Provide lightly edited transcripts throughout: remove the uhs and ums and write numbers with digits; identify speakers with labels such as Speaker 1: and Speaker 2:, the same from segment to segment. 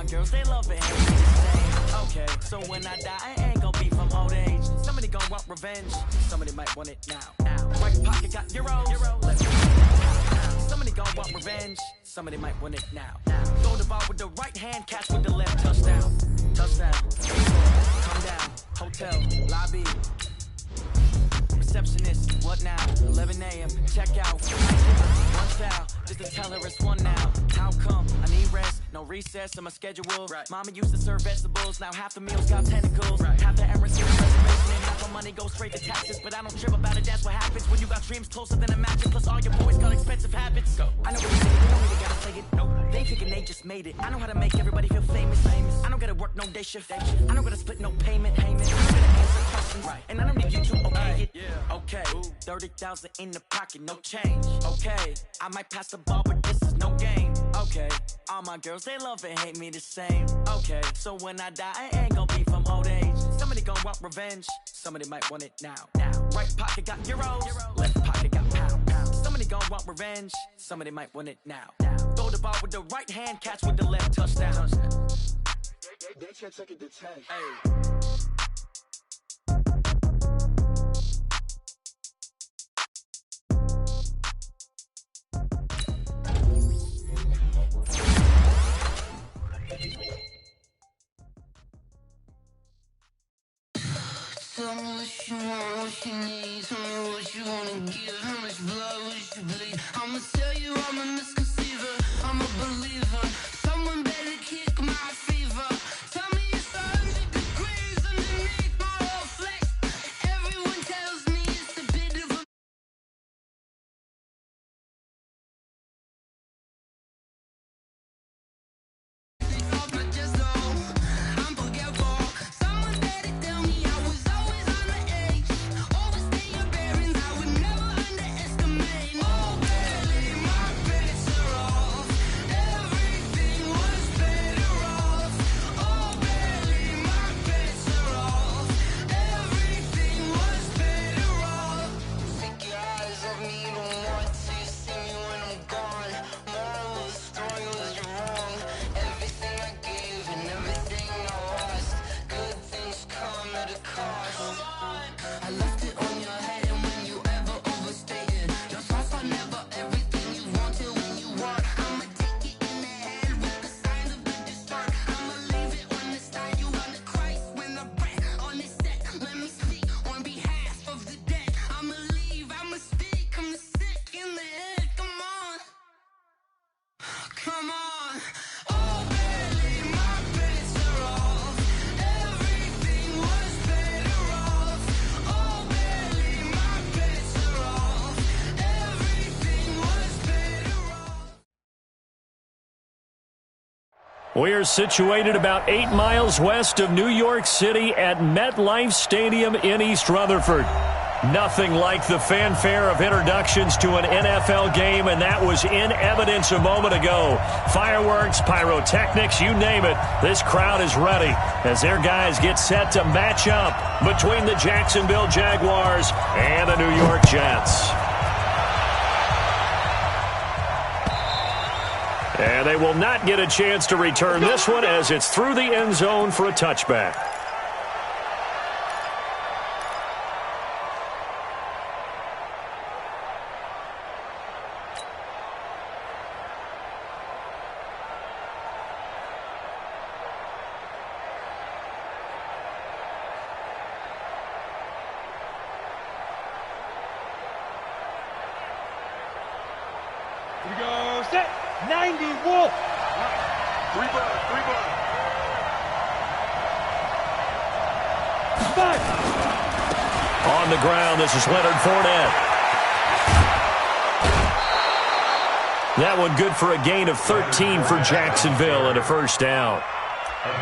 Speaker 1: girls, they love it, hate me the same. Okay, so when I die, I ain't gonna be from old age. Somebody gon' want revenge, somebody might want it now. Right pocket got euros, left pocket. Somebody gon' want revenge, somebody might want it now. Throw the ball with the right hand, catch with the left, touchdown. Touchdown, come down, hotel, lobby. Receptionist, what now? 11 a.m., check out. One foul, just to tell her it's one now. How come? I need rest, no recess in my schedule. Right. Mama used to serve vegetables, now half the meals got tentacles. Right. Half the Emirates in the reservation and half my money goes straight to taxes. But I don't trip about it, that's what happens when you got dreams closer than a mattress. Plus all your boys got expensive habits. Go. I know what they say, they don't even gotta say it. Nope. They thinking they just made it. I know how to make everybody feel famous. I don't gotta work no day shift. I don't gotta split no payment. I don't gotta answer questions. Right. And I don't need you to okay it. Yeah. Okay. 30,000 in the pocket, no change. Okay. I might pass the ball, but this is no game. Okay. All my girls, they love and hate me the same. Okay. So when I die, I ain't gonna be from old age. Somebody gon' want revenge. Somebody might want it now. Right pocket got euros. Left pocket got pound. Somebody gon' want revenge. Somebody might want it now. Throw the ball with the right hand, catch with the left, touchdown. They can't take it to 10. Hey.
Speaker 2: Tell me what you want, what you need. Tell me what you wanna give. How much blood would you bleed? I'ma tell you I'm a misconceiver. I'm a believer. Someone better kick my fever. Tell me it's 100 degrees underneath my whole flesh. Everyone tells me it's a bit of a
Speaker 3: We are situated about 8 miles west of New York City at MetLife Stadium in East Rutherford. Nothing like the fanfare of introductions to an NFL game, and that was in evidence a moment ago. Fireworks, pyrotechnics, you name it. This crowd is ready as their guys get set to match up between the Jacksonville Jaguars and the New York Jets. And they will not get a chance to return this one as it's through the end zone for a touchback.
Speaker 4: Here we go, set, 90, Wolf. Three ball. Five.
Speaker 3: On the ground, this is Leonard Fournette. That one good for a gain of 13 for Jacksonville and a first down.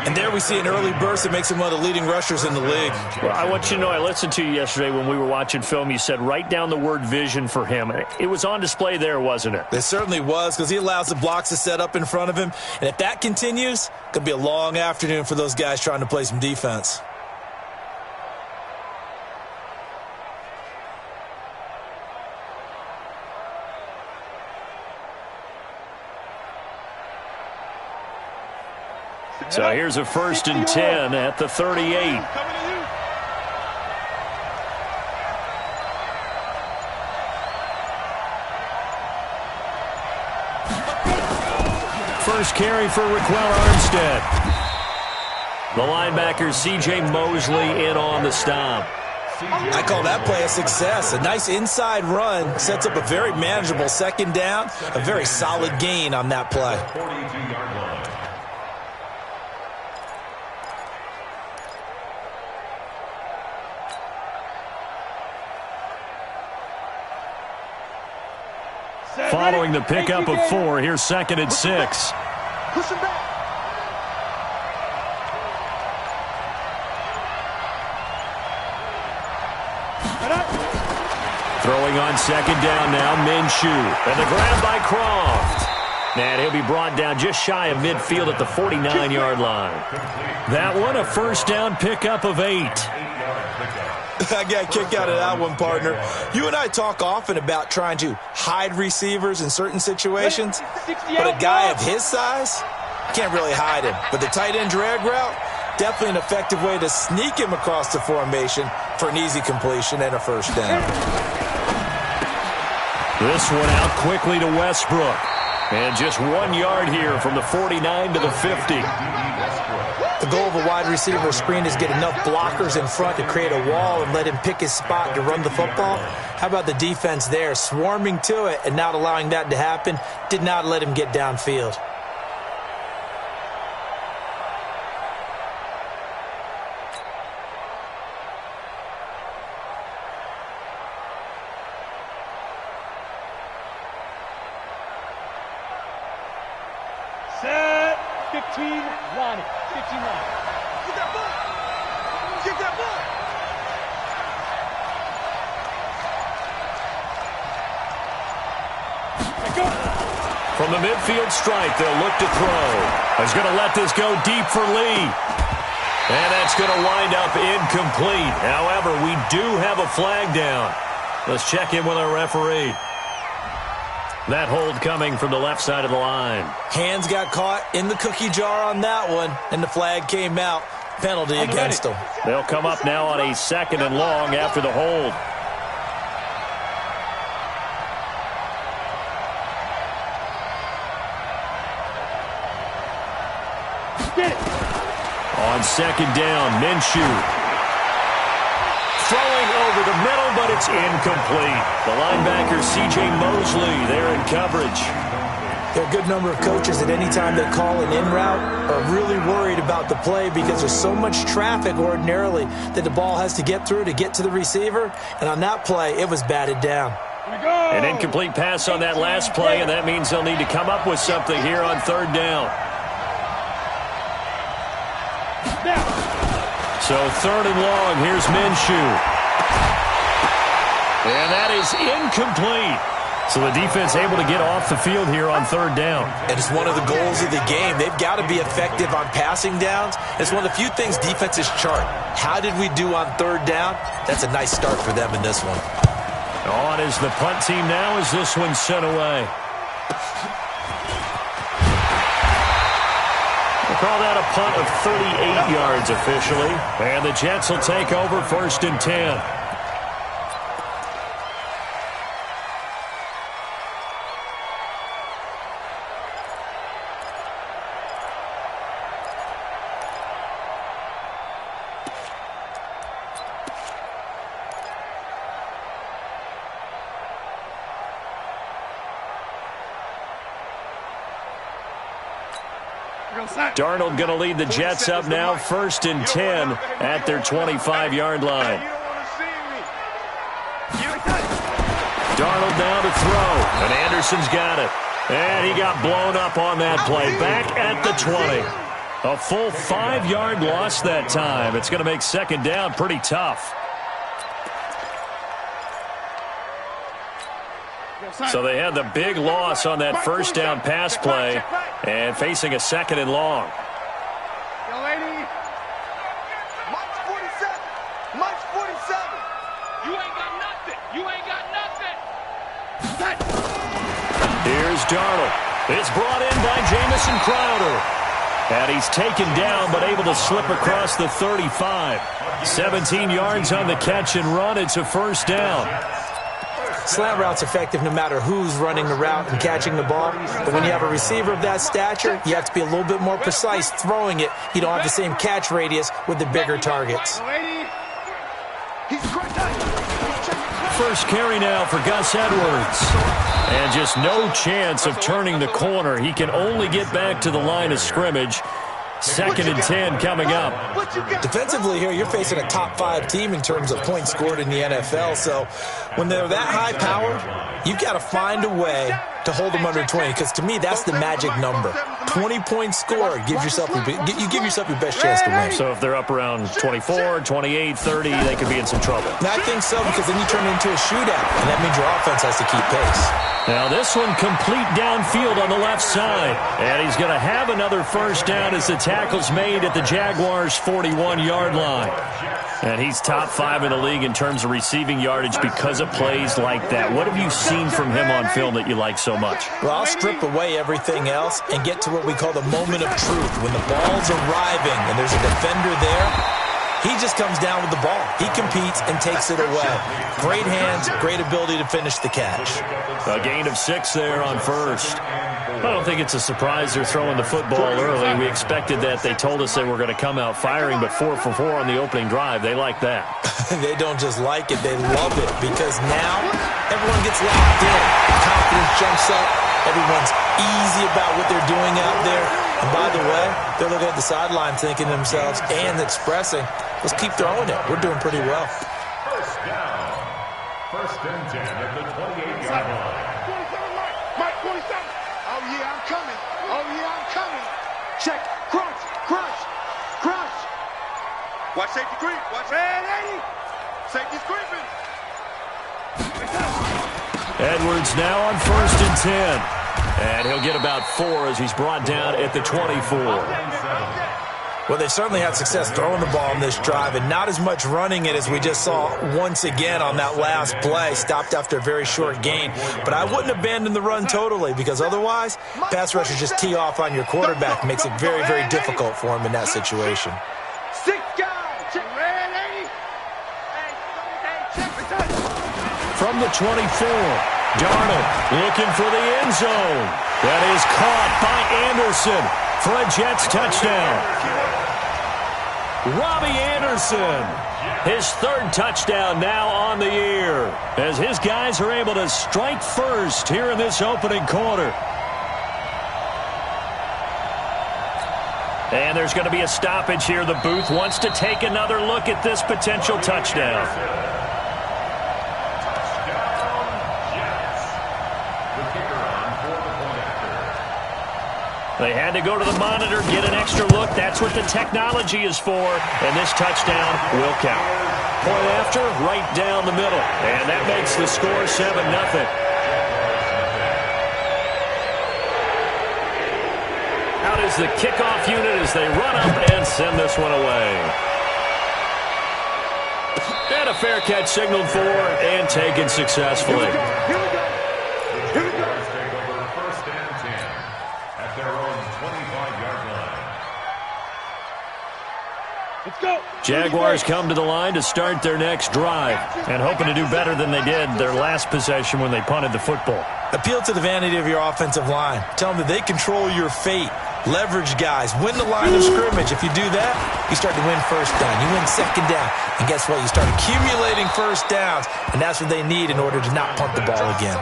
Speaker 5: And there we see an early burst that makes him one of the leading rushers in the league.
Speaker 3: Well, I want you to know, I listened to you yesterday when we were watching film. You said write down the word vision for him. It was on display there, wasn't it?
Speaker 5: It certainly was, because he allows the blocks to set up in front of him. And if that continues, it could be a long afternoon for those guys trying to play some defense.
Speaker 3: So here's a 1st and 10 at the 38. First carry for Raquel Armstead. The linebacker C.J. Mosley in on the stop.
Speaker 5: I call that play a success. A nice inside run sets up a very manageable 2nd down. A very solid gain on that play.
Speaker 3: Following the pickup of 4, here's 2nd and 6.
Speaker 4: Push him back.
Speaker 3: Throwing on 2nd down now, Minshew. And the grab by Croft. And he'll be brought down just shy of midfield at the 49-yard line. That one, a 1st down pickup of 8.
Speaker 5: I got a kick out of that one, partner. You and I talk often about trying to hide receivers in certain situations, but a guy of his size, can't really hide him. But the tight end drag route, definitely an effective way to sneak him across the formation for an easy completion and a 1st down.
Speaker 3: This one out quickly to Westbrook. And just 1 yard here from the 49 to the 50.
Speaker 5: The goal of a wide receiver screen is get enough blockers in front to create a wall and let him pick his spot to run the football. How about the defense there, swarming to it and not allowing that to happen? Did not let him get downfield.
Speaker 4: Set. 15, line it. 15 line. Get that ball. Get that ball. Go.
Speaker 3: From the midfield stripe, they'll look to throw. He's going to let this go deep for Lee. And that's going to wind up incomplete. However, we do have a flag down. Let's check in with our referee. That hold coming from the left side of the line.
Speaker 5: Hands got caught in the cookie jar on that one, and the flag came out. Penalty against them.
Speaker 3: They'll come up now on a 2nd and long after the hold.
Speaker 4: Get it.
Speaker 3: On 2nd down, Minshew. Throwing over the middle, but it's incomplete. The linebacker, C.J. Mosley, there in coverage.
Speaker 5: There are a good number of coaches at any time they call an in route are really worried about the play because there's so much traffic ordinarily that the ball has to get through to get to the receiver. And on that play, it was batted down.
Speaker 3: An incomplete pass on that last play, and that means they'll need to come up with something here on 3rd down. So 3rd and long, here's Minshew. And that is incomplete. So the defense able to get off the field here on 3rd down.
Speaker 5: And it's one of the goals of the game. They've got to be effective on passing downs. It's one of the few things defenses chart. How did we do on 3rd down? That's a nice start for them in this one.
Speaker 3: On is the punt team now as this one's sent away. We'll call that a punt of 38 yards officially. And the Jets will take over 1st and 10. Darnold going to lead the Jets up now, 1st and 10 at their 25-yard line. Darnold now to throw, and Anderson's got it. And he got blown up on that play, back at the 20. A full 5-yard loss that time. It's going to make 2nd down pretty tough. So they had the big loss on that 1st down pass play and facing a 2nd and long.
Speaker 4: Young lady. March 47. March 47. You ain't got nothing. You ain't got nothing.
Speaker 3: Here's Darnold. It's brought in by Jamison Crowder. And he's taken down, but able to slip across the 35. 17 yards on the catch and run. It's a first down.
Speaker 5: Slant route's effective no matter who's running the route and catching the ball. But when you have a receiver of that stature, you have to be a little bit more precise throwing it. You don't have the same catch radius with the bigger targets.
Speaker 3: First carry now for Gus Edwards. And just no chance of turning the corner. He can only get back to the line of scrimmage. 2nd and 10 coming up.
Speaker 5: Defensively here, you're facing a top-5 team in terms of points scored in the NFL. So when they're that high-powered, you've got to find a way to hold them under 20. Because to me, that's the magic number. 20 points scored. You give yourself your best chance to win.
Speaker 3: So if they're up around 24, 28, 30, they could be in some trouble.
Speaker 5: And I think so, because then you turn it into a shootout, and that means your offense has to keep pace.
Speaker 3: Now this one complete downfield on the left side. And he's going to have another first down as the tackle's made at the Jaguars' 41-yard line. And he's top 5 in the league in terms of receiving yardage because of plays like that. What have you seen from him on film that you like so much?
Speaker 5: Well, I'll strip away everything else and get to what we call the moment of truth. When the ball's arriving and there's a defender there, he just comes down with the ball. He competes and takes it away. Great hands, great ability to finish the catch.
Speaker 3: A gain of 6 there on first. I don't think it's a surprise they're throwing the football early. We expected that. They told us they were going to come out firing, but 4 for 4 on the opening drive. They like that.
Speaker 5: They don't just like it, they love it, because now everyone gets locked in. Confidence jumps up. Everyone's easy about what they're doing out there. And by the way, they're looking at the sideline thinking to themselves and expressing, let's keep throwing it. We're doing pretty well.
Speaker 6: First down. 1st and 10 at the 28-yard line.
Speaker 4: 27, Mike 27. Oh, yeah, I'm coming. Oh, yeah, I'm coming. Check. Crunch. Crunch. Crunch. Watch safety creep. Watch. Red 80. Safety's creeping.
Speaker 3: Edwards now on 1st and 10. And he'll get about 4 as he's brought down at the 24.
Speaker 5: Well, they've certainly had success throwing the ball in this drive, and not as much running it as we just saw once again on that last play. Stopped after a very short gain. But I wouldn't abandon the run totally, because otherwise, pass rushers just tee off on your quarterback. Makes it very, very difficult for him in that situation.
Speaker 4: 6 guys. Check. Red 80.
Speaker 3: From the 24, Darnold looking for the end zone. That is caught by Anderson for a Jets touchdown. Robbie Anderson, his 3rd touchdown now on the year, as his guys are able to strike first here in this opening quarter. And there's going to be a stoppage here. The booth wants to take another look at this potential touchdown. They had to go to the monitor, get an extra look. That's what the technology is for. And this touchdown will count. Point after, right down the middle. And that makes the score 7-0. Out is the kickoff unit as they run up and send this one away. And a fair catch signaled for and taken successfully.
Speaker 4: Here we go. Here we go.
Speaker 6: Take over 1st and 10 at their own 25-yard line.
Speaker 4: Let's go.
Speaker 3: Jaguars come to the line to start their next drive and hoping to do better than they did their last possession when they punted the football.
Speaker 5: Appeal to the vanity of your offensive line. Tell them that they control your fate. Leverage guys. Win the line of scrimmage. If you do that, you start to win first down. You win 2nd down. And guess what? You start accumulating first downs. And that's what they need in order to not punt the ball again.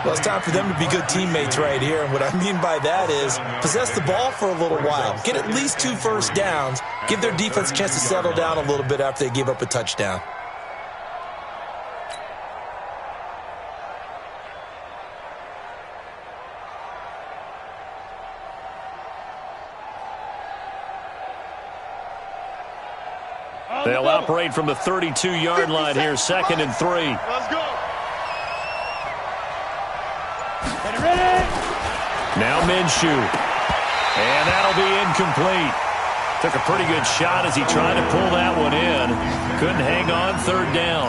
Speaker 5: Well, it's time for them to be good teammates right here. And what I mean by that is possess the ball for a little while. Get at least 2 first downs. Give their defense a chance to settle down a little bit after they give up a touchdown.
Speaker 3: They'll operate from the 32-yard line here, 2nd and 3.
Speaker 4: Let's go.
Speaker 3: Now Minshew. And that'll be incomplete. Took a pretty good shot as he tried to pull that one in. Couldn't hang on third down.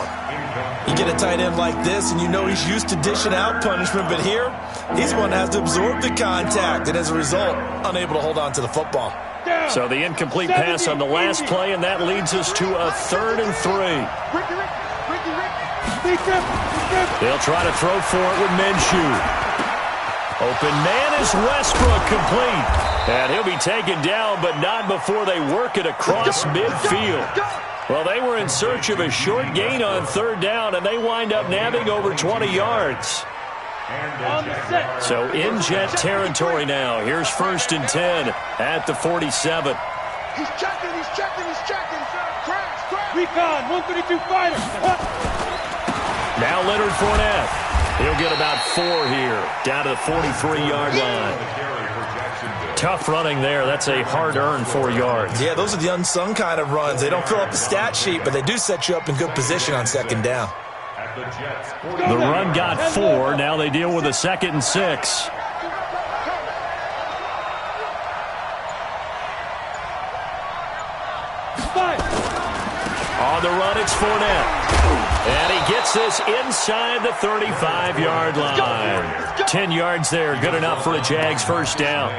Speaker 5: You get a tight end like this, and you know he's used to dishing out punishment, but here, he's one that has to absorb the contact, and as a result, unable to hold on to the football.
Speaker 3: So the incomplete pass on the last play, and that leads us to a 3rd and 3. They'll try to throw for it with Minshew. Open man is Westbrook, complete. And he'll be taken down, but not before they work it across midfield. Well, they were in search of a short gain on 3rd down, and they wind up nabbing over 20 yards. So in jet territory now. Here's 1st and 10 at the 47.
Speaker 4: He's checking. Crash.
Speaker 7: Recon, 132 fighter.
Speaker 3: Now Leonard Fournette. He'll get about 4 here, down to the 43-yard line. Tough running there. That's a hard-earned 4 yards.
Speaker 5: Yeah, those are the unsung kind of runs. They don't fill up the stat sheet, but they do set you up in good position on 2nd down.
Speaker 3: The run got 4. Now they deal with a 2nd and 6. On the run, it's Fournette. And he gets this inside the 35-yard line. 10 yards there, good enough for a Jags 1st down.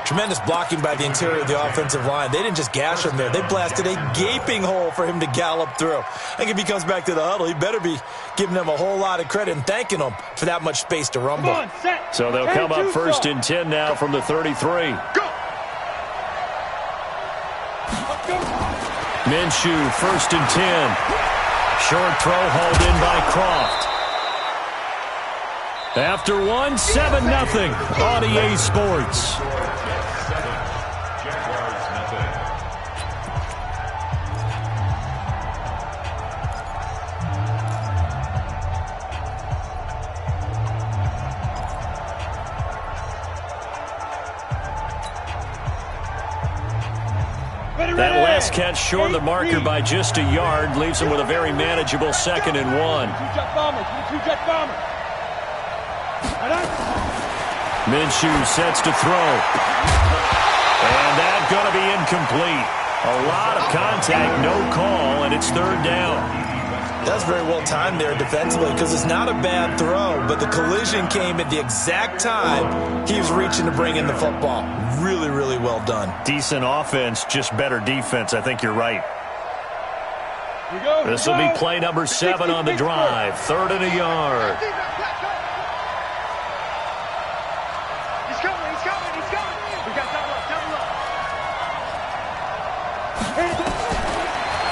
Speaker 5: Tremendous blocking by the interior of the offensive line. They didn't just gash him there. They blasted a gaping hole for him to gallop through. I think if he comes back to the huddle, he better be giving them a whole lot of credit and thanking them for that much space to rumble.
Speaker 3: So they'll come up 1st and 10 now from the 33. Minshew, 1st and 10. Short throw hauled in by Croft. After 1, 7-0 on EA Sports. That last catch short of the marker by just a yard leaves him with a very manageable 2nd and 1.
Speaker 7: Two-jet bomber.
Speaker 3: Minshew sets to throw. And that's going to be incomplete. A lot of contact, no call, and it's 3rd down.
Speaker 5: That's very well timed there defensively because it's not a bad throw, but the collision came at the exact time he was reaching to bring in the football. Really, really well done.
Speaker 3: Decent offense, just better defense. I think you're right. This will be play number 7 on the drive. 3rd and a yard.
Speaker 4: He's coming. We got double up.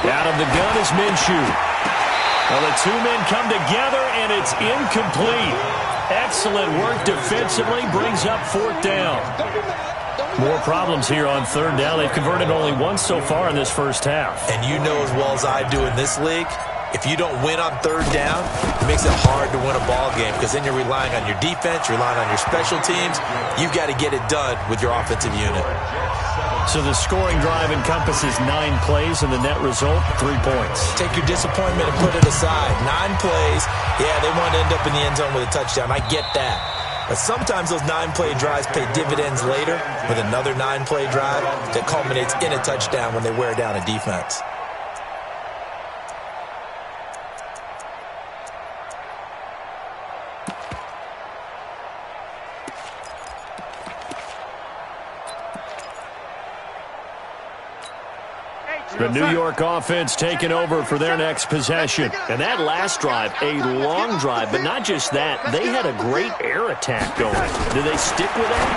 Speaker 3: Out of the gun is Minshew. Well, the 2 men come together, and it's incomplete. Excellent work defensively, brings up 4th down. More problems here on 3rd down. They've converted only once so far in this 1st half.
Speaker 5: And you know as well as I do in this league, if you don't win on 3rd down, it makes it hard to win a ball game because then you're relying on your defense, you're relying on your special teams. You've got to get it done with your offensive unit.
Speaker 3: So the scoring drive encompasses 9 plays, and the net result, 3 points.
Speaker 5: Take your disappointment and put it aside. 9 plays, yeah, they want to end up in the end zone with a touchdown. I get that. But sometimes those 9-play drives pay dividends later with another 9-play drive that culminates in a touchdown when they wear down a defense.
Speaker 3: The New York offense taking over for their next possession. And that last drive, a long drive, but not just that. They had a great air attack going. Do they stick with that?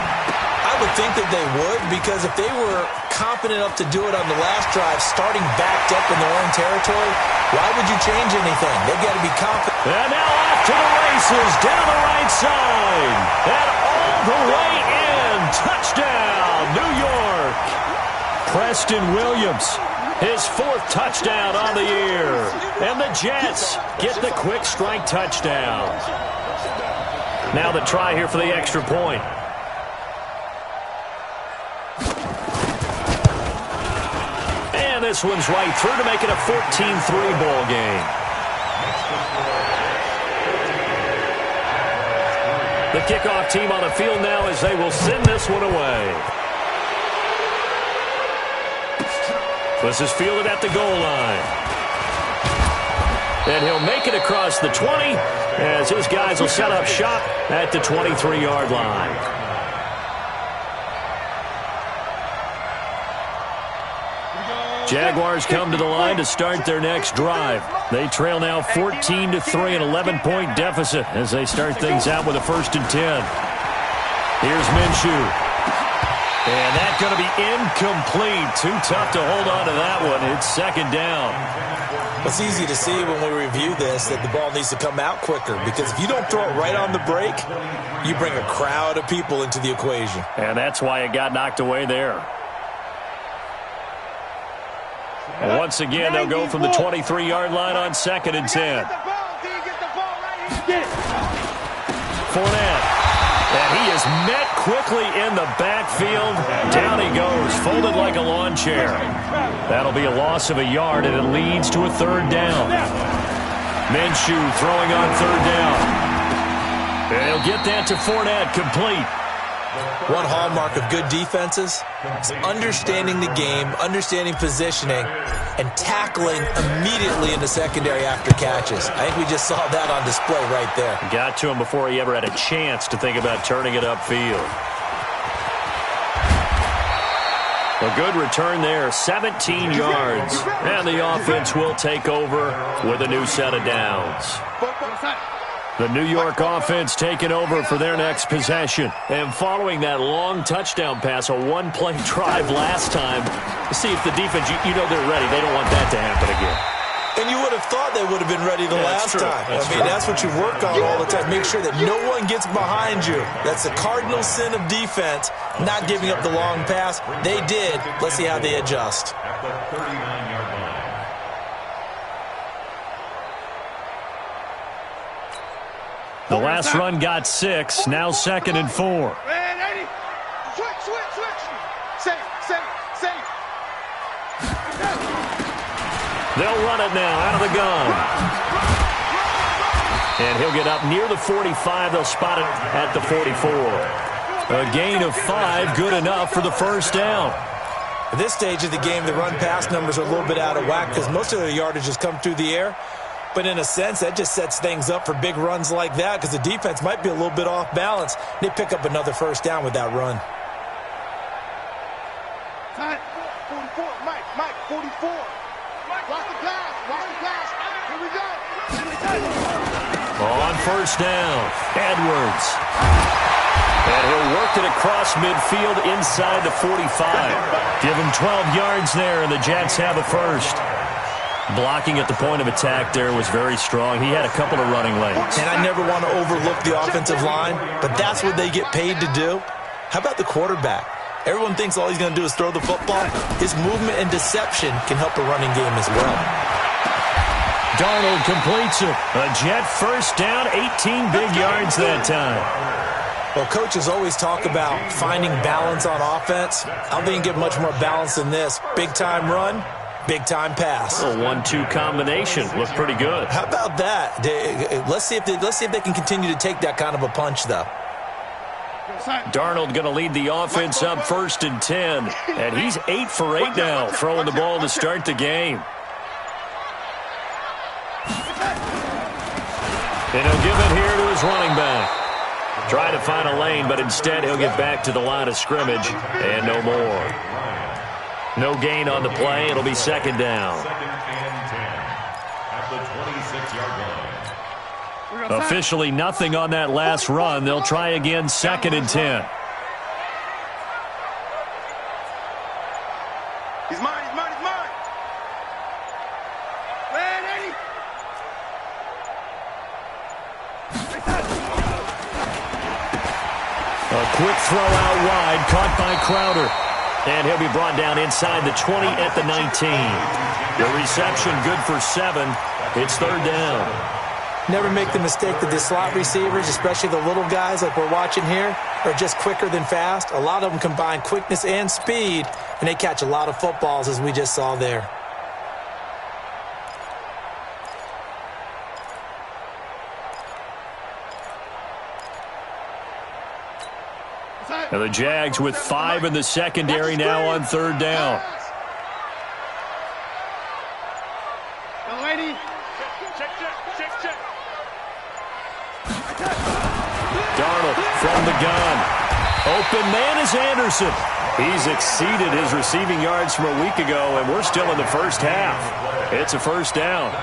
Speaker 5: I would think that they would, because if they were confident enough to do it on the last drive, starting backed up in their own territory, why would you change anything? They've got to be confident.
Speaker 3: And now off to the races, down the right side. And all the way in. Touchdown, New York. Preston Williams. His 4th touchdown on the year. And the Jets get the quick strike touchdown. Now the try here for the extra point. And this one's right through to make it a 14-3 ball game. The kickoff team on the field now as they will send this one away. This is fielded at the goal line. And he'll make it across the 20 as his guys will set up shop at the 23-yard line. Jaguars come to the line to start their next drive. They trail now 14-3, an 11-point deficit as they start things out with a 1st and 10. Here's Minshew. And that's going to be incomplete. Too tough to hold on to that one. It's 2nd down.
Speaker 5: It's easy to see when we review this that the ball needs to come out quicker, because if you don't throw it right on the break, you bring a crowd of people into the equation.
Speaker 3: And that's why it got knocked away there. Once again, they'll go from the 23-yard line on 2nd and 10. Fournette. And he is met quickly in the backfield. Down he goes, folded like a lawn chair. That'll be a loss of a yard, and it leads to a 3rd down. Minshew throwing on 3rd down. And he'll get that to Fournette, complete.
Speaker 5: One hallmark of good defenses is understanding the game, understanding positioning, and tackling immediately in the secondary after catches. I think we just saw that on display right there.
Speaker 3: Got to him before he ever had a chance to think about turning it upfield. A good return there, 17 yards. And the offense will take over with a new set of downs. The New York offense taking over for their next possession. And following that long touchdown pass, a one-play drive last time, see if the defense, you know they're ready. They don't want that to happen again.
Speaker 5: And you would have thought they would have been ready the last time. That's what you work on all the time. Make sure that no one gets behind you. That's the cardinal sin of defense, not giving up the long pass. They did. Let's see how they adjust.
Speaker 6: At the 39-yard line.
Speaker 3: The last run got 6, now 2nd and 4. They'll run it now out of the gun. And he'll get up near the 45. They'll spot it at the 44. A gain of 5, good enough for the 1st down.
Speaker 5: At this stage of the game, the run-pass numbers are a little bit out of whack because most of their yardage has come through the air. But in a sense, that just sets things up for big runs like that because the defense might be a little bit off balance. They pick up another 1st down with that run.
Speaker 4: 44, Mike, 44. Watch the pass. Here we go.
Speaker 3: On 1st down, Edwards. And he'll work it across midfield inside the 45. Give him 12 yards there, and the Jets have a 1st. Blocking at the point of attack there was very strong. He had a couple of running lanes.
Speaker 5: And I never want to overlook the offensive line, but that's what they get paid to do. How about the quarterback? Everyone thinks all he's going to do is throw the football. His movement and deception can help a running game as well.
Speaker 3: Darnold completes it. A Jet 1st down, 18 big yards that time.
Speaker 5: Well, coaches always talk about finding balance on offense. I don't think you can get much more balance than this. Big-time run. Big-time pass.
Speaker 3: A 1-2 combination. Looked pretty good.
Speaker 5: How about that? Let's see if they can continue to take that kind of a punch, though.
Speaker 3: Darnold going to lead the offense up 1st and 10. And he's 8 for 8 now, throwing the ball to start the game. And he'll give it here to his running back. Try to find a lane, but instead he'll get back to the line of scrimmage and no more. No gain on the play. It'll be 2nd down.
Speaker 6: 2nd and 10 at the 26-yard line.
Speaker 3: Officially nothing on that last run. They'll try again 2nd and 10.
Speaker 4: He's mine. Man, Eddie.
Speaker 3: A quick throw out wide, caught by Crowder. And he'll be brought down inside the 20 at the 19. The reception good for 7. It's 3rd down.
Speaker 5: Never make the mistake that the slot receivers, especially the little guys like we're watching here, are just quicker than fast. A lot of them combine quickness and speed, and they catch a lot of footballs, as we just saw there.
Speaker 3: Now the Jags with 5 in the secondary now on 3rd down. Darnold from the gun. Open man is Anderson. He's exceeded his receiving yards from a week ago, and we're still in the first half. It's a first down.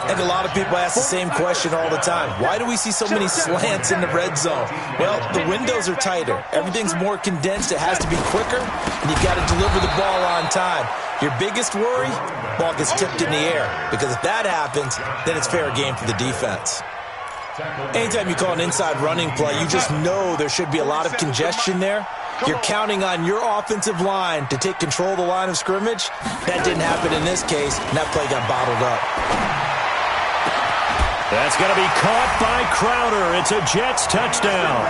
Speaker 5: And a lot of people ask the same question all the time. Why do we see so many slants in the red zone? Well, the windows are tighter. Everything's more condensed. It has to be quicker, and you've got to deliver the ball on time. Your biggest worry, ball gets tipped in the air, because if that happens, then it's fair game for the defense. Anytime you call an inside running play, you just know there should be a lot of congestion there. You're counting on your offensive line to take control of the line of scrimmage. That didn't happen in this case, and that play got bottled up.
Speaker 3: That's going to be caught by Crowder. It's a Jets touchdown.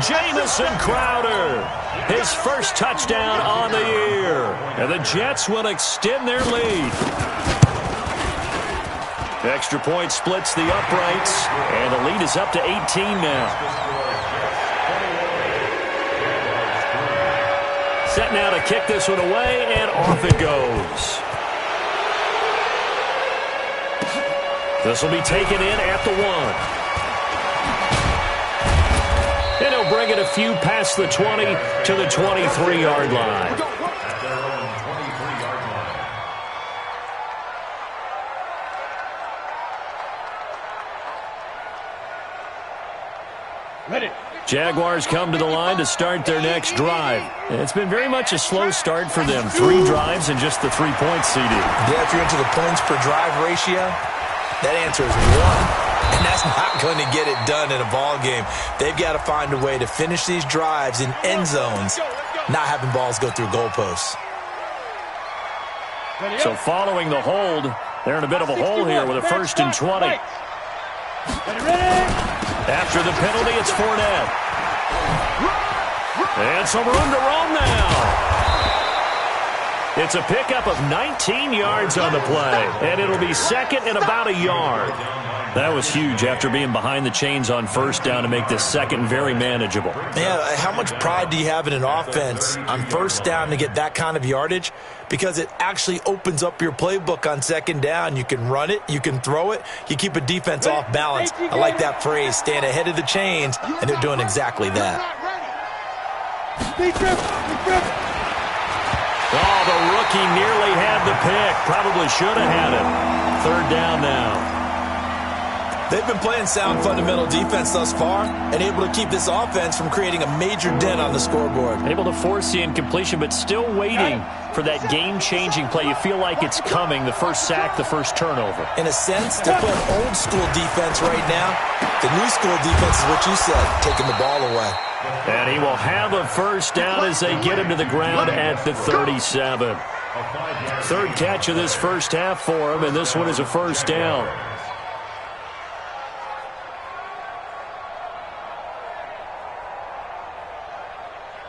Speaker 3: Jamison Crowder, his first touchdown on the year. And the Jets will extend their lead. The extra point splits the uprights, and the lead is up to 18 now. Set now to kick this one away, and off it goes. This will be taken in at the 1. And he'll bring it a few past the 20 to the 23-yard line. Jaguars come to the line to start their next drive. It's been very much a slow start for them. 3 drives and just the 3 points CD.
Speaker 5: Yeah, if you're into the points per drive ratio, that answer is 1. And that's not going to get it done in a ball game. They've got to find a way to finish these drives in end zones, not having balls go through goalposts.
Speaker 3: So following the hold, they're in a bit of a hole here with a 1st and 20. After the penalty, it's Fournette. And some room to roam now. It's a pickup of 19 yards on the play, and it'll be second and about a yard. That was huge after being behind the chains on first down to make this second very manageable.
Speaker 5: Yeah, how much pride do you have in an offense on first down to get that kind of yardage? Because it actually opens up your playbook on second down. You can run it, you can throw it, you keep a defense off balance. I like that phrase, staying ahead of the chains, and they're doing exactly that.
Speaker 3: Oh, the rookie nearly had the pick. Probably should have had it. 3rd down now.
Speaker 5: They've been playing sound fundamental defense thus far and able to keep this offense from creating a major dent on the scoreboard.
Speaker 3: Able to force the incompletion, but still waiting for that game-changing play. You feel like it's coming, the first sack, the first turnover.
Speaker 5: In a sense, they're playing old-school defense right now. The new-school defense is what you said, taking the ball away.
Speaker 3: And he will have a first down as they get him to the ground at the 37. 3rd catch of this first half for him, and this one is a first down.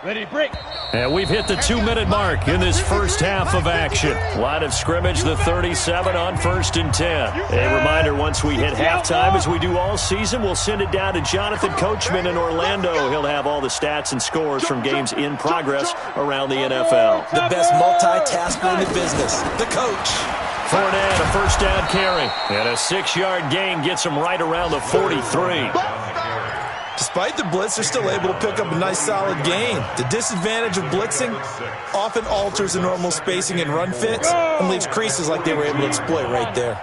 Speaker 7: Ready, break.
Speaker 3: And we've hit the 2-minute mark in this first half of action. Line of scrimmage, the 37 on 1st and 10. A reminder, once we hit halftime, as we do all season, we'll send it down to Jonathan Coachman in Orlando. He'll have all the stats and scores from games in progress around the NFL.
Speaker 5: The best multitasker in the business, the coach.
Speaker 3: Fournette, a first down carry. And a 6-yard gain gets him right around the 43.
Speaker 5: Despite the blitz, they're still able to pick up a nice solid gain. The disadvantage of blitzing often alters the normal spacing and run fits and leaves creases like they were able to exploit right there.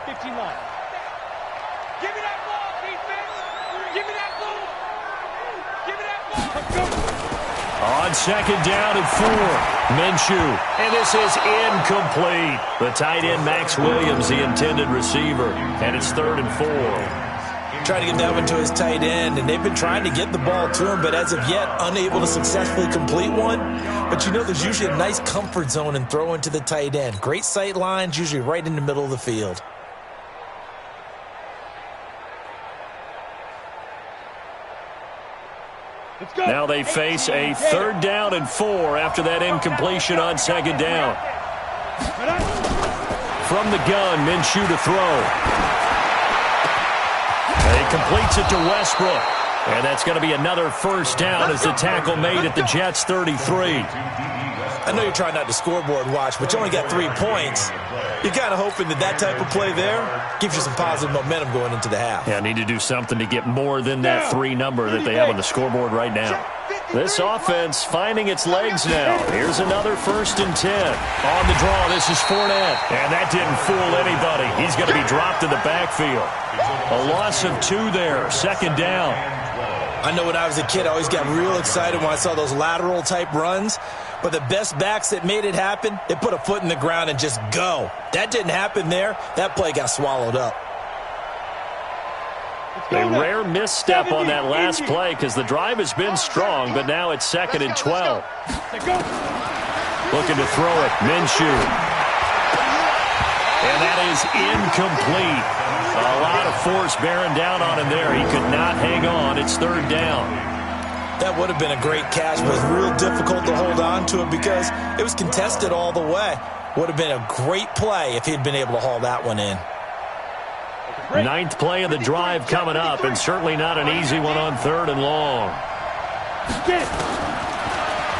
Speaker 3: On 2nd down and 4, Minshew. And this is incomplete. The tight end, Max Williams, the intended receiver. And it's 3rd and 4.
Speaker 5: Trying to get that one to his tight end, and they've been trying to get the ball to him, but as of yet, unable to successfully complete one. But you know there's usually a nice comfort zone in throwing to the tight end. Great sight lines, usually right in the middle of the field.
Speaker 3: Now they face a 3rd down and 4 after that incompletion on 2nd down. From the gun, Minshew to throw. He completes it to Westbrook. And that's going to be another first down as the tackle made at the Jets' 33.
Speaker 5: I know you're trying not to scoreboard watch, but you only got 3 points. You're kind of hoping that that type of play there gives you some positive momentum going into the half.
Speaker 3: Yeah, need to do something to get more than that 3 number that they have on the scoreboard right now. This offense finding its legs now. Here's another 1st and 10. On the draw, this is Fournette. And that didn't fool anybody. He's going to be dropped in the backfield. A loss of 2 there, 2nd down.
Speaker 5: I know when I was a kid, I always got real excited when I saw those lateral-type runs. But the best backs that made it happen, they put a foot in the ground and just go. That didn't happen there. That play got swallowed up.
Speaker 3: A rare misstep on that last play because the drive has been strong, but now it's 2nd and 12. Looking to throw it, Minshew. And that is incomplete. A lot of force bearing down on him there. He could not hang on. It's 3rd down.
Speaker 5: That would have been a great catch, but it was real difficult to hold on to it because it was contested all the way. Would have been a great play if he'd been able to haul that one in.
Speaker 3: 9th play of the drive coming up, and certainly not an easy one on 3rd and long.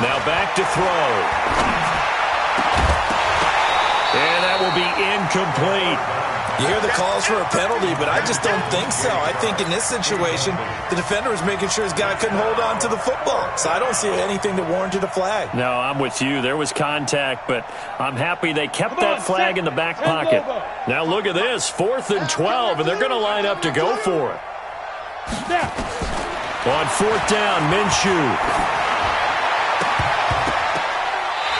Speaker 3: Now back to throw. And that will be incomplete.
Speaker 5: You hear the calls for a penalty, but I just don't think so. I think in this situation, the defender was making sure his guy couldn't hold on to the football. So I don't see anything that warranted a flag.
Speaker 3: No, I'm with you. There was contact, but I'm happy they kept that flag in the back pocket. Now look at this, 4th and 12, and they're going to line up to go for it. On 4th down, Minshew.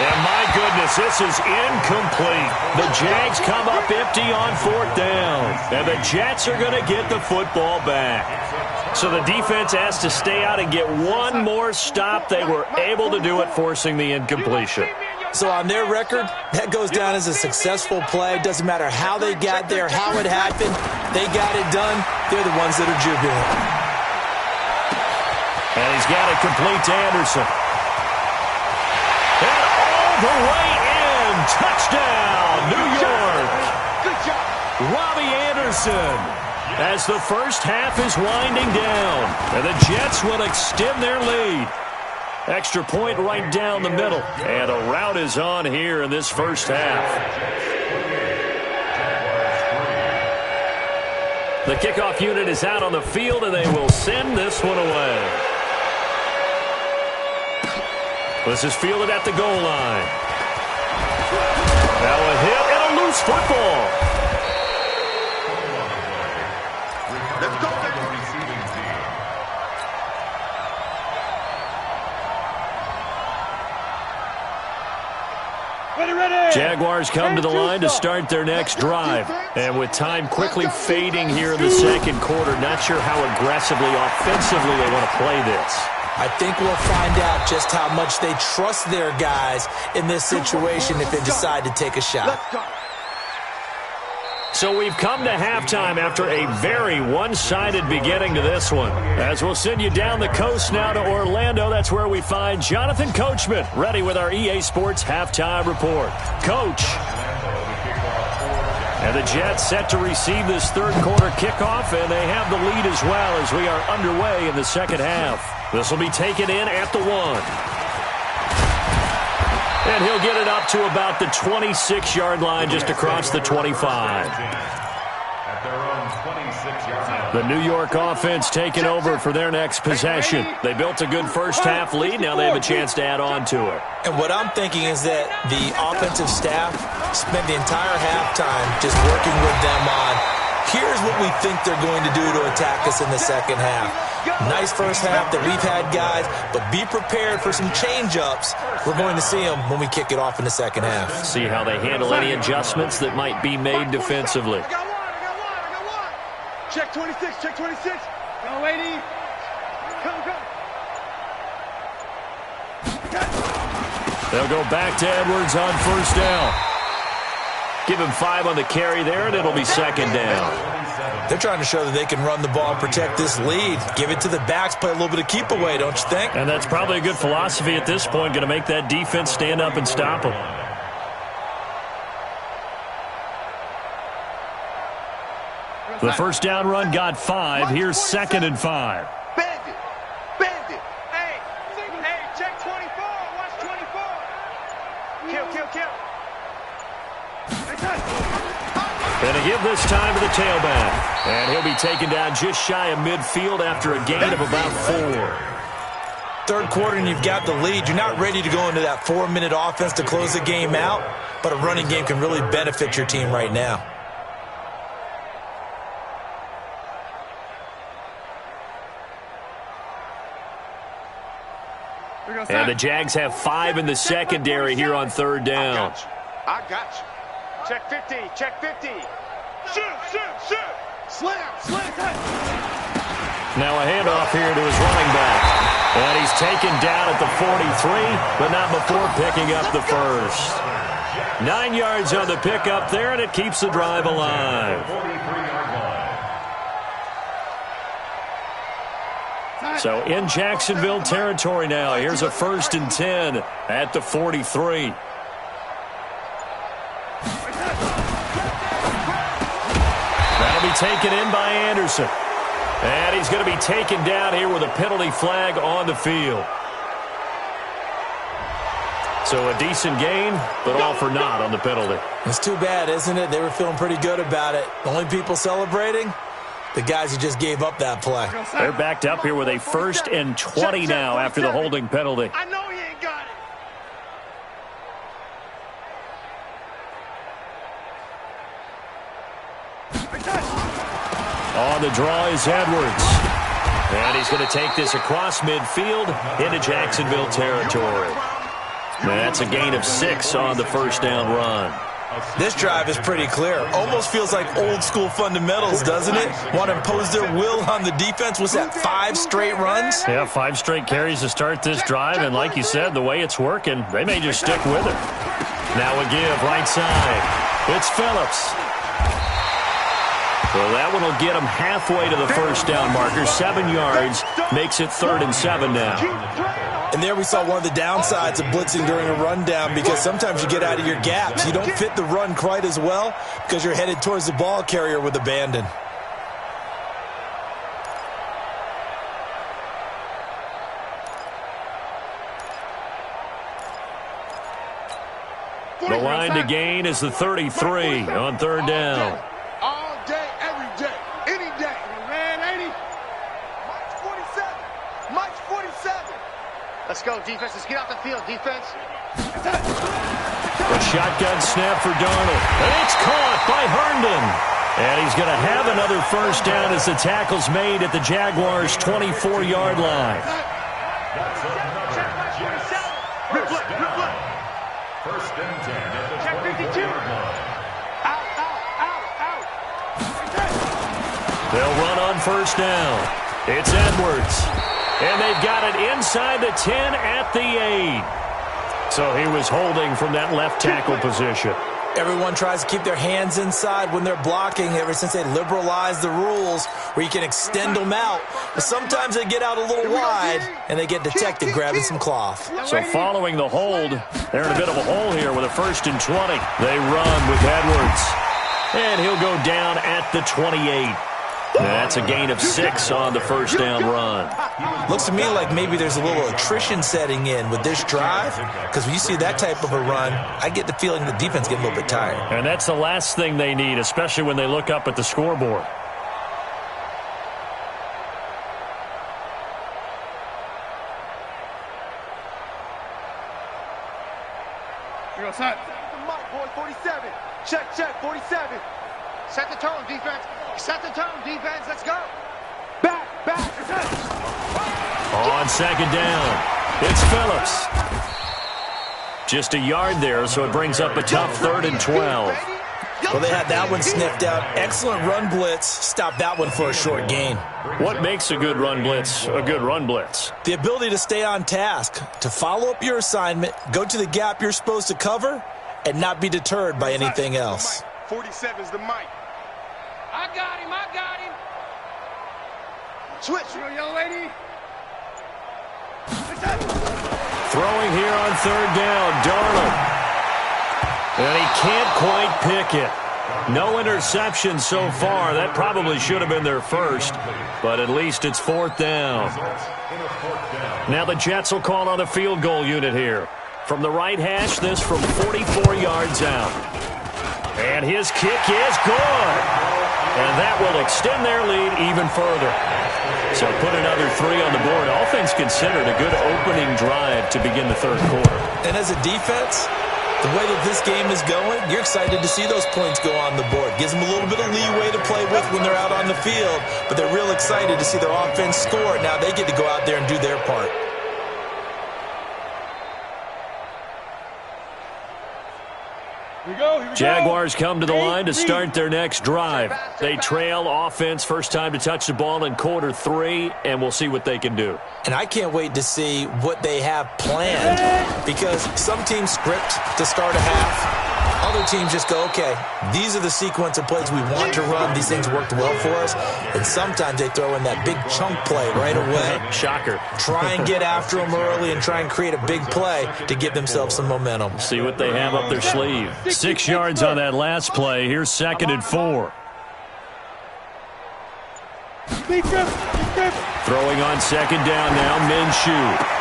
Speaker 3: And my goodness, this is incomplete. The Jags come up empty on 4th down. And the Jets are going to get the football back. So the defense has to stay out and get one more stop. They were able to do it, forcing the incompletion.
Speaker 5: So on their record, that goes down as a successful play. Doesn't matter how they got there, how it happened. They got it done. They're the ones that are jubilant.
Speaker 3: And he's got it complete to Anderson. The way in. Touchdown, New York.
Speaker 4: Good job.
Speaker 3: Robbie Anderson. As the first half is winding down. And the Jets will extend their lead. Extra point right down the middle. And a rout is on here in this first half. The kickoff unit is out on the field, and they will send this one away. This is fielded at the goal line. Now a hit and a loose football.
Speaker 4: Let's go.
Speaker 3: Jaguars come to the line to start their next drive. And with time quickly fading here in the 2nd quarter, not sure how aggressively, offensively they want to play this.
Speaker 5: I think we'll find out just how much they trust their guys in this situation if they decide to take a shot.
Speaker 3: So we've come to halftime after a very one-sided beginning to this one. As we'll send you down the coast now to Orlando, that's where we find Jonathan Coachman, ready with our EA Sports Halftime Report. Coach. And the Jets set to receive this 3rd quarter kickoff, and they have the lead as well as we are underway in the 2nd half. This will be taken in at the 1. And he'll get it up to about the 26-yard line, just across the 25. The New York offense taking over for their next possession. They built a good first half lead. Now they have a chance to add on to it.
Speaker 5: And what I'm thinking is that the offensive staff spent the entire halftime just working with them on, here's what we think they're going to do to attack us in the 2nd half. Nice first half that we've had, guys, but be prepared for some change-ups. We're going to see them when we kick it off in the 2nd half.
Speaker 3: See how they handle any adjustments that might be made defensively.
Speaker 4: I got one. Check 26, check 26. Go, lady. Come.
Speaker 3: They'll go back to Edwards on 1st down. Give him 5 on the carry there, and it'll be 2nd down.
Speaker 5: They're trying to show that they can run the ball and protect this lead. Give it to the backs, play a little bit of keep away, don't you think?
Speaker 3: And that's probably a good philosophy at this point, going to make that defense stand up and stop them. The first down run got 5. Here's 2nd and 5.
Speaker 4: Bandit. Hey, check 24. Watch 24. Kill.
Speaker 3: Going to give this time to the tailback. And he'll be taken down just shy of midfield after a gain of about 4.
Speaker 5: Third quarter and you've got the lead. You're not ready to go into that 4-minute offense to close the game out, but a running game can really benefit your team right now.
Speaker 3: And the Jags have 5 in the secondary here on third down.
Speaker 4: I got you. Check 50. Check 50. Shoot. Slam.
Speaker 3: Now a handoff here to his running back. And he's taken down at the 43, but not before picking up the first. 9 yards on the pickup there, and it keeps the drive alive. So in Jacksonville territory now. Here's a 1st and 10 at the 43. That'll be taken in by Anderson. And he's going to be taken down here with a penalty flag on the field. So a decent gain, but all for naught on the penalty.
Speaker 5: It's too bad, isn't it? They were feeling pretty good about it. The only people celebrating, the guys who just gave up that play.
Speaker 3: They're backed up here with a 1st and 20 now after the holding penalty.
Speaker 4: I know he ain't got it.
Speaker 3: On the draw is Edwards. And he's going to take this across midfield into Jacksonville territory. That's a gain of 6 on the first down run.
Speaker 5: This drive is pretty clear. Almost feels like old school fundamentals, doesn't it? Want to impose their will on the defense. Was that 5 straight runs?
Speaker 3: Yeah, 5 straight carries to start this drive. And like you said, the way it's working, they may just stick with it. Now a give right side. It's Phillips. Well, that one will get him halfway to the first down marker. 7 yards makes it 3rd and 7 now.
Speaker 5: And there we saw one of the downsides of blitzing during a rundown, because sometimes you get out of your gaps. You don't fit the run quite as well because you're headed towards the ball carrier with abandon.
Speaker 3: The line to gain is the 33 on third down.
Speaker 4: All day, every day, any day. Man, ain't he? Mike's 47.
Speaker 8: Let's go, defense. Let's get out the field, defense.
Speaker 3: A shotgun snap for Darnold. And it's caught by Herndon. And he's going to have another first down as the tackle's made at the Jaguars' 24-yard line.
Speaker 6: First and 10 at the 22-yard line.
Speaker 3: They'll run on first down. It's Edwards. And they've got it inside the 10 at the 8. So he was holding from that left tackle position.
Speaker 5: Everyone tries to keep their hands inside when they're blocking ever since they liberalized the rules where you can extend them out. But sometimes they get out a little wide and they get detected grabbing some cloth.
Speaker 3: So following the hold, they're in a bit of a hole here with a 1st and 20. They run with Edwards. And he'll go down at the 28. That's a gain of 6 on the first down run.
Speaker 5: Looks to me like maybe there's a little attrition setting in with this drive, because when you see that type of a run, I get the feeling the defense get a little bit tired.
Speaker 3: And that's the last thing they need, especially when they look up at the scoreboard.
Speaker 7: Here goes Hunt.
Speaker 4: Mike, boy, 47. Check, 47.
Speaker 8: Set the tone, defense. Set the tone, defense. Let's go.
Speaker 4: Back.
Speaker 3: On second down, it's Phillips. Just a yard there, so it brings up a tough 3rd and 12.
Speaker 5: Well, they had that one sniffed out. Excellent run blitz. Stopped that one for a short gain.
Speaker 3: What makes a good run blitz a good run blitz?
Speaker 5: The ability to stay on task, to follow up your assignment, go to the gap you're supposed to cover, and not be deterred by anything else.
Speaker 4: 47's the Mike.
Speaker 7: I got him.
Speaker 4: Switch.
Speaker 7: Here go, young lady.
Speaker 3: Throwing here on third down, Darnold. And he can't quite pick it. No interception so far. That probably should have been their first, but at least it's 4th down. Now the Jets will call on the field goal unit here. From the right hash, this from 44 yards out. And his kick is good. And that will extend their lead even further. So put another 3 on the board. All things considered, a good opening drive to begin the third quarter.
Speaker 5: And as a defense, the way that this game is going, you're excited to see those points go on the board. Gives them a little bit of leeway to play with when they're out on the field, but they're real excited to see their offense score. Now they get to go out there and do their part.
Speaker 3: Jaguars come to the line to start their next drive. They trail offense, first time to touch the ball in quarter 3, and we'll see what they can do.
Speaker 5: And I can't wait to see what they have planned, because some teams script to start a half. Other teams just go, okay, these are the sequence of plays we want to run. These things worked well for us. And sometimes they throw in that big chunk play right away.
Speaker 3: Shocker.
Speaker 5: Try and get after them early and try and create a big play to give themselves some momentum.
Speaker 3: See what they have up their sleeve. 6 yards on that last play. Here's 2nd and 4. Throwing on 2nd down now, Minshew.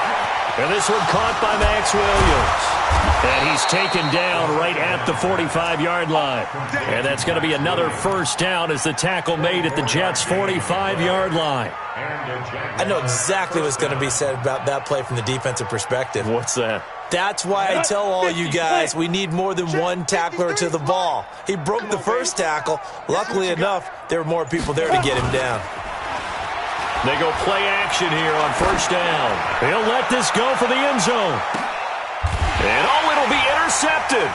Speaker 3: And this one caught by Max Williams. And he's taken down right at the 45-yard line. And that's going to be another first down as the tackle made at the Jets' 45-yard line.
Speaker 5: I know exactly what's going to be said about that play from the defensive perspective.
Speaker 3: What's that?
Speaker 5: That's why I tell all you guys we need more than one tackler to the ball. He broke the first tackle. Luckily enough, there were more people there to get him down.
Speaker 3: They go play action here on first down. He'll let this go for the end zone. And it'll be intercepted.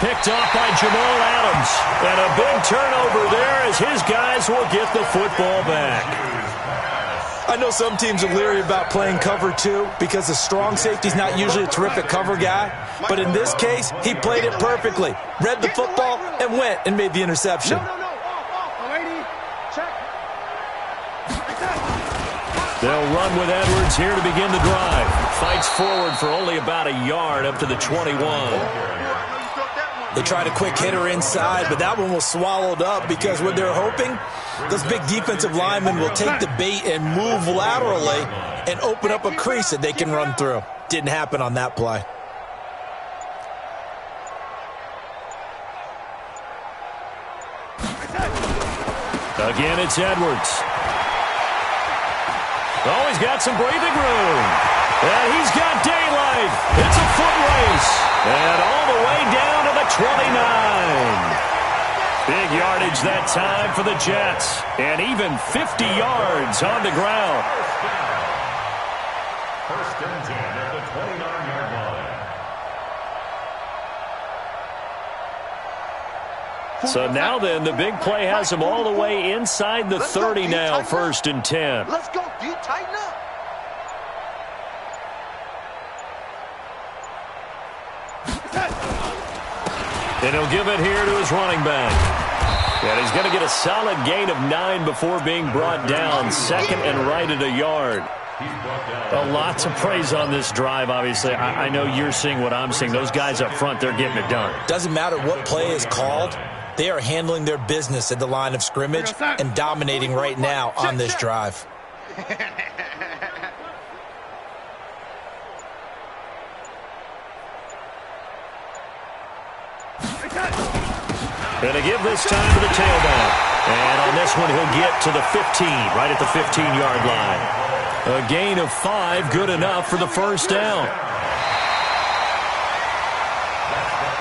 Speaker 3: Picked off by Jamal Adams. And a big turnover there as his guys will get the football back.
Speaker 5: I know some teams are leery about playing cover 2 because the strong safety's not usually a terrific cover guy. But in this case, he played it perfectly. Read the football and went and made the interception.
Speaker 3: They'll run with Edwards here to begin the drive. Fights forward for only about a yard up to the 21.
Speaker 5: They tried a quick hitter inside, but that one was swallowed up because what they're hoping, those big defensive linemen will take the bait and move laterally and open up a crease that they can run through. Didn't happen on that play.
Speaker 3: Again, it's Edwards. Oh, he's got some breathing room. And he's got daylight. It's a foot race. And all the way down to the 29. Big yardage that time for the Jets. And even 50 yards on the ground.
Speaker 6: First and 10 at the 29-yard line.
Speaker 3: So now then, the big play has him all the way inside the 30 now, 1st and 10.
Speaker 8: Let's go, D, tighten up.
Speaker 3: And he'll give it here to his running back. And he's going to get a solid gain of 9 before being brought down. 2nd and right at a yard. Lots of praise on this drive, obviously. I know you're seeing what I'm seeing. Those guys up front, they're getting it done.
Speaker 5: Doesn't matter what play is called. They are handling their business at the line of scrimmage and dominating right now on this drive.
Speaker 3: Going to give this time to the tailback. And on this one, he'll get to the 15, right at the 15-yard line. A gain of 5, good enough for the first down.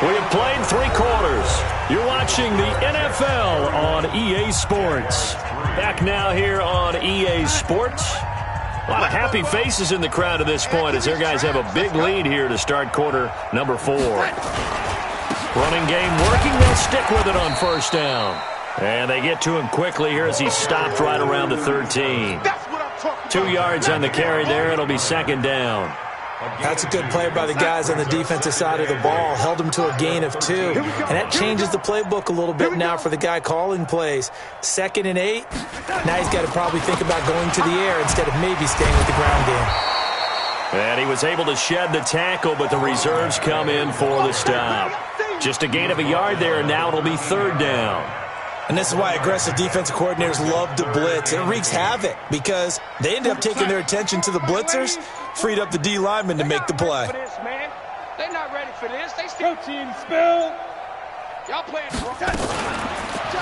Speaker 3: We have played 3 quarters. You're watching the NFL on EA Sports. Back now here on EA Sports. A lot of happy faces in the crowd at this point as their guys have a big lead here to start quarter number 4. Running game working. They'll stick with it on first down. And they get to him quickly here as he stopped right around the 13. 2 yards on the carry there. It'll be 2nd down.
Speaker 5: That's a good play by the guys on the defensive side of the ball. Held him to a gain of 2. And that changes the playbook a little bit now for the guy calling plays. 2nd and 8. Now he's got to probably think about going to the air instead of maybe staying with the ground game.
Speaker 3: And he was able to shed the tackle, but the reserves come in for the stop. Just a gain of a yard there, and now it'll be 3rd down.
Speaker 5: And this is why aggressive defensive coordinators love to blitz. It wreaks havoc because they end up taking their attention to the blitzers, freed up the D lineman to make the play.
Speaker 7: They're not ready for this. They still team spill. Y'all playing.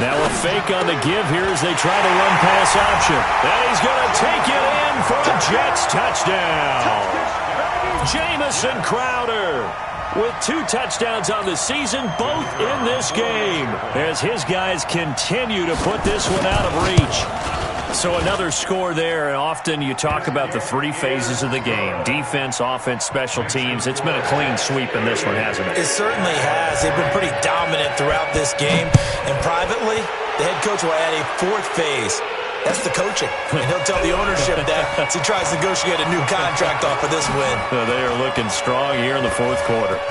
Speaker 3: Now a fake on the give here as they try to run pass option. And he's going to take it in for the Jets touchdown. Jamison Crowder with 2 touchdowns on the season, both in this game, as his guys continue to put this one out of reach. So another score there, and often you talk about the 3 phases of the game. Defense, offense, special teams. It's been a clean sweep in this one, hasn't it?
Speaker 5: It certainly has. They've been pretty dominant throughout this game. And privately, the head coach will add a 4th phase. That's the coaching. And he'll tell the ownership that as he tries to negotiate a new contract off of this win.
Speaker 3: They are looking strong here in the 4th quarter.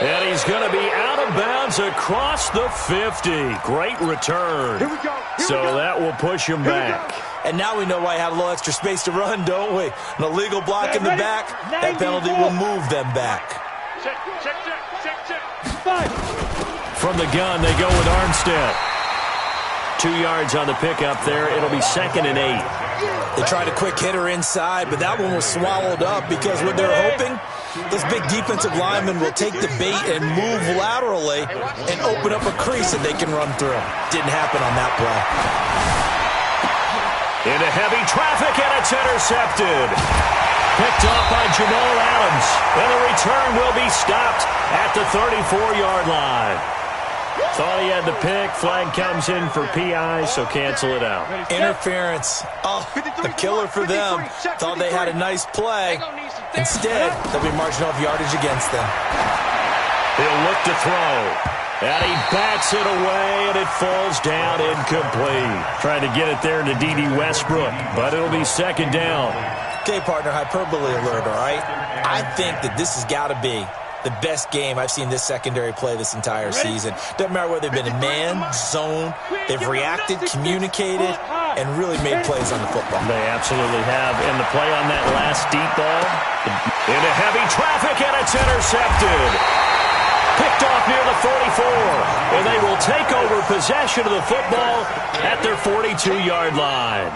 Speaker 3: And he's going to be out of bounds across the 50. Great return.
Speaker 4: Here we go.
Speaker 3: So that will push him back.
Speaker 5: And now we know why he had a little extra space to run, don't we? An illegal block in the back, that penalty will move them back.
Speaker 4: Check.
Speaker 7: 5.
Speaker 3: From the gun, they go with Armstead. 2 yards on the pickup there. It'll be 2nd and 8.
Speaker 5: They tried a quick hitter inside, but that one was swallowed up because what they're hoping, those big defensive linemen will take the bait and move laterally and open up a crease that they can run through. Didn't happen on that play.
Speaker 3: Into heavy traffic, and it's intercepted. Picked off by Jamal Adams. And the return will be stopped at the 34-yard line. Thought he had the pick. Flag comes in for PI, so cancel it out.
Speaker 5: Interference. Oh, a killer for them. Thought they had a nice play. Instead, they'll be marching off yardage against them.
Speaker 3: He'll look to throw. And he bats it away, and it falls down incomplete. Trying to get it there to D.D. Westbrook, but it'll be 2nd down.
Speaker 5: Okay, partner, hyperbole alert, all right? I think that this has got to be the best game I've seen this secondary play this entire season. Doesn't matter whether they've been in man, zone, they've reacted, communicated, and really made plays on the football.
Speaker 3: They absolutely have. And the play on that last deep ball, into heavy traffic, and it's intercepted. Picked off near the 44, and they will take over possession of the football at their 42-yard line.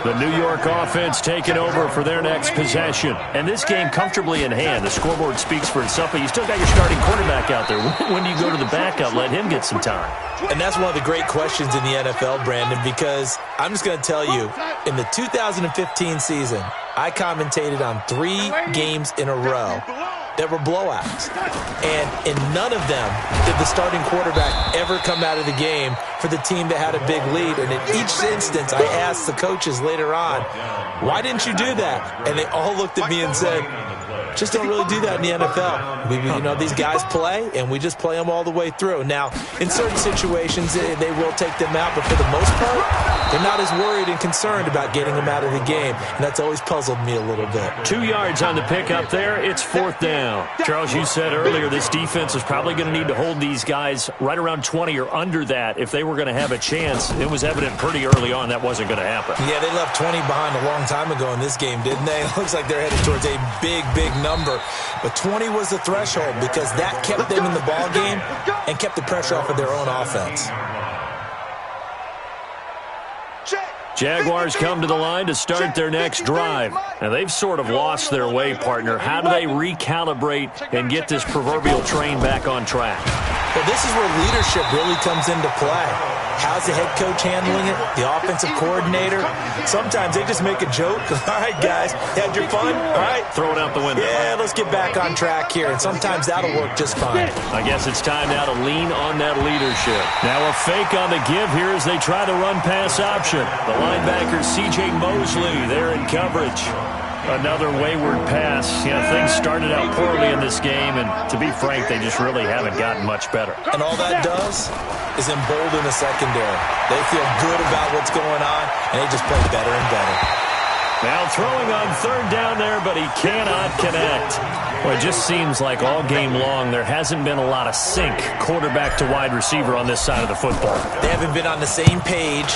Speaker 3: The New York offense taking over for their next possession. And this game comfortably in hand. The scoreboard speaks for itself, but you still got your starting quarterback out there. When do you go to the backup, let him get some time?
Speaker 5: And that's one of the great questions in the NFL, Brandon, because I'm just going to tell you, in the 2015 season, I commentated on 3 games in a row that were blowouts. And in none of them did the starting quarterback ever come out of the game for the team that had a big lead. And in each instance, I asked the coaches later on, why didn't you do that? And they all looked at me and said, just don't really do that in the NFL. These guys play, and we just play them all the way through. Now, in certain situations, they will take them out, but for the most part, they're not as worried and concerned about getting them out of the game, and that's always puzzled me a little bit.
Speaker 3: 2 yards on the pickup there. It's 4th down. Charles, you said earlier this defense is probably going to need to hold these guys right around 20 or under that if they were going to have a chance. It was evident pretty early on that wasn't going to happen.
Speaker 5: Yeah, they left 20 behind a long time ago in this game, didn't they? It looks like they're headed towards a big number. But 20 was the threshold because that kept them in the ball game and kept the pressure off of their own offense.
Speaker 3: Jaguars come to the line to start their next drive. Now, they've sort of lost their way, partner. How do they recalibrate and get this proverbial train back on track?
Speaker 5: Well, this is where leadership really comes into play. How's the head coach handling it? The offensive coordinator? Sometimes they just make a joke. All right, guys, had your fun? All right.
Speaker 3: Throw it out the window.
Speaker 5: Yeah, let's get back on track here. And sometimes that'll work just fine.
Speaker 3: I guess it's time now to lean on that leadership. Now a fake on the give here as they try to run pass option. The linebacker C.J. Mosley there in coverage. Another wayward pass. Things started out poorly in this game, and to be frank, they just really haven't gotten much better.
Speaker 5: And all that does is embolden the secondary. They feel good about what's going on, and they just play better and better.
Speaker 3: Now throwing on 3rd down there, but he cannot connect. Well, it just seems like all game long there hasn't been a lot of sync quarterback to wide receiver on this side of the football.
Speaker 5: They haven't been on the same page,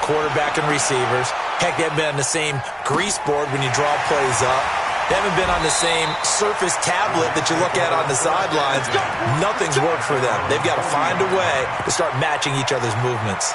Speaker 5: quarterback and receivers. Heck, they haven't been on the same grease board when you draw plays up. They haven't been on the same Surface tablet that you look at on the sidelines. Nothing's worked for them. They've got to find a way to start matching each other's movements.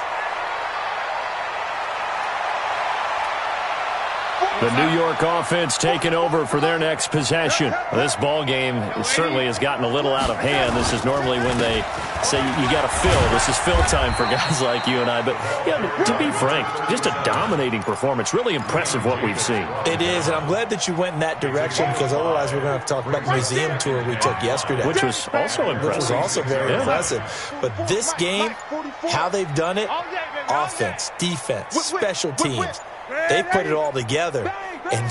Speaker 3: The New York offense taking over for their next possession. This ball game certainly has gotten a little out of hand. This is normally when they say you got to fill. This is fill time for guys like you and I. But yeah, to be frank, just a dominating performance. Really impressive what we've seen.
Speaker 5: It is, and I'm glad that you went in that direction because otherwise we're going to have to talk about the museum tour we took yesterday.
Speaker 3: Which was also impressive.
Speaker 5: Which was also very impressive. But this game, how they've done it, offense, defense, special teams, they put it all together. And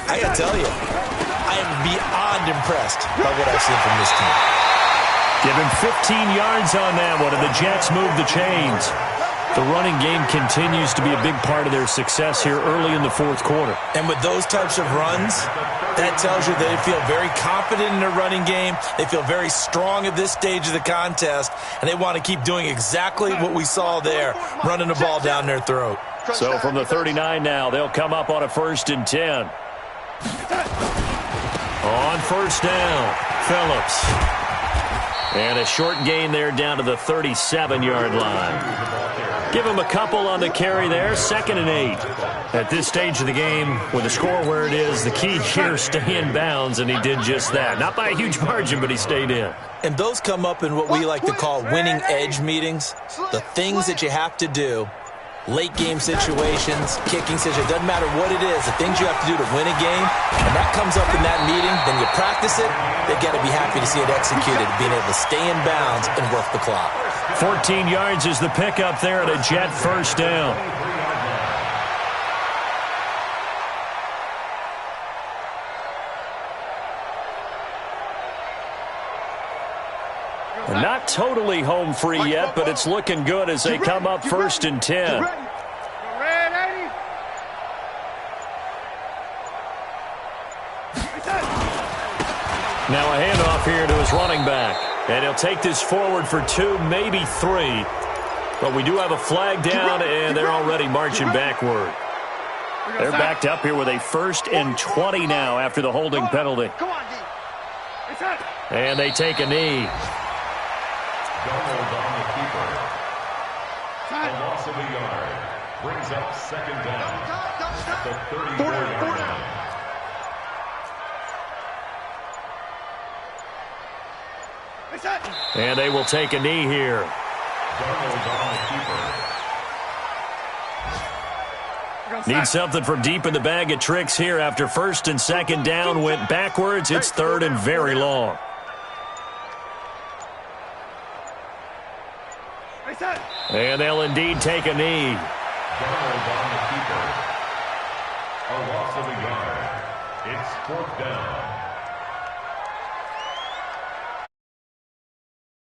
Speaker 5: I got to tell you, I am beyond impressed by what I've seen from this team.
Speaker 3: Give him 15 yards on that one, and the Jets move the chains. The running game continues to be a big part of their success here early in the fourth quarter.
Speaker 5: And with those types of runs, that tells you they feel very confident in their running game. They feel very strong at this stage of the contest, and they want to keep doing exactly what we saw there, running the ball down their throat.
Speaker 3: So from the 39 now, they'll come up on a 1st and 10. On first down, Phillips. And a short gain there down to the 37-yard line. Give him a couple on the carry there, 2nd and 8. At this stage of the game, with the score where it is, the key here, stay in bounds, and he did just that. Not by a huge margin, but he stayed in.
Speaker 5: And those come up in what we like to call winning edge meetings, the things that you have to do. Late game situations, kicking situations, doesn't matter what it is, the things you have to do to win a game, and that comes up in that meeting, then you practice it, they've got to be happy to see it executed, being able to stay in bounds and work the clock.
Speaker 3: 14 yards is the pickup there at a Jet 1st down. Not totally home free yet, but it's looking good as they come up 1st and 10. Now a handoff here to his running back. And he'll take this forward for 2, maybe 3. But we do have a flag down, and they're already marching backward. They're backed up here with a 1st and 20 now after the holding penalty. And they take a knee.
Speaker 6: Donald on the keeper. A loss of a yard. Brings up 2nd down at the 34-yard line.
Speaker 3: And they will take a knee here.
Speaker 6: Donald on the keeper.
Speaker 3: Need something from deep in the bag of tricks here after 1st and 2nd down went backwards. It's 3rd and very long. And they'll indeed take a knee.
Speaker 6: Donald on the keeper. A loss of a yard. It's 4th down.